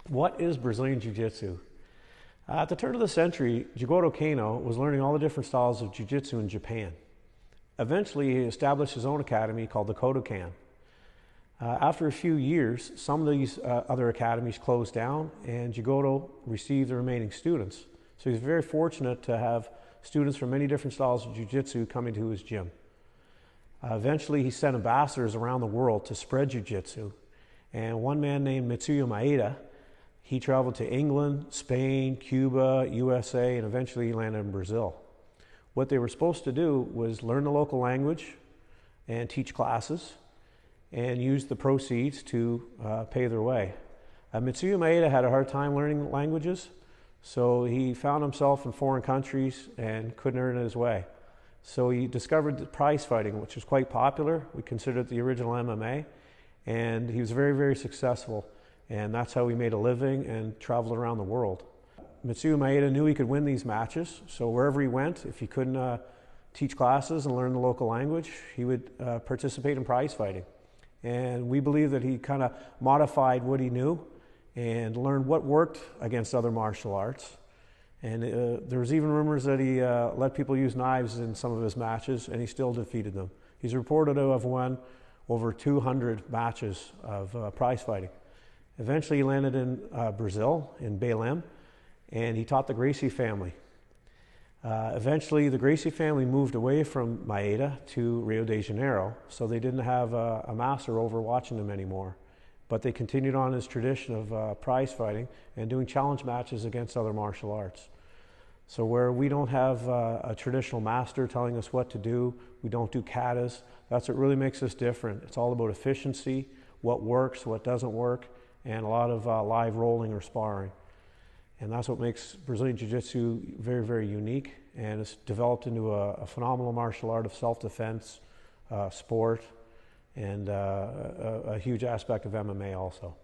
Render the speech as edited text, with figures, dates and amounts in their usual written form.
What is Brazilian Jiu Jitsu? At the turn of the century, Jigoro Kano was learning all the different styles of Jiu Jitsu in Japan. Eventually, he established his own academy called the Kodokan. After a few years, some of these other academies closed down and Jigoro received the remaining students. So he's very fortunate to have students from many different styles of Jiu Jitsu coming to his gym. Eventually, he sent ambassadors around the world to spread Jiu Jitsu. And one man named Mitsuyo Maeda, he traveled to England, Spain, Cuba, USA, and eventually he landed in Brazil. What they were supposed to do was learn the local language and teach classes and use the proceeds to pay their way. Mitsuyo Maeda had a hard time learning languages, so he found himself in foreign countries and couldn't earn his way. So he discovered prize fighting, which was quite popular. We consider it the original MMA, and he was very, very successful. And that's how he made a living and traveled around the world. Mitsuyo Maeda knew he could win these matches, so wherever he went, if he couldn't teach classes and learn the local language, he would participate in prize fighting. And we believe that he kind of modified what he knew and learned what worked against other martial arts. And there was even rumors that he let people use knives in some of his matches, and he still defeated them. He's reported to have won over 200 matches of prize fighting. Eventually he landed in Brazil, in Belém, and he taught the Gracie family. Eventually the Gracie family moved away from Maeda to Rio de Janeiro, so they didn't have a master over watching them anymore. But they continued on his tradition of prize fighting and doing challenge matches against other martial arts. So where we don't have a traditional master telling us what to do, we don't do katas, that's what really makes us different. It's all about efficiency, what works, what doesn't work, and a lot of live rolling or sparring. And that's what makes Brazilian Jiu-Jitsu very, very unique, and it's developed into a phenomenal martial art of self-defense, sport, and a huge aspect of MMA also.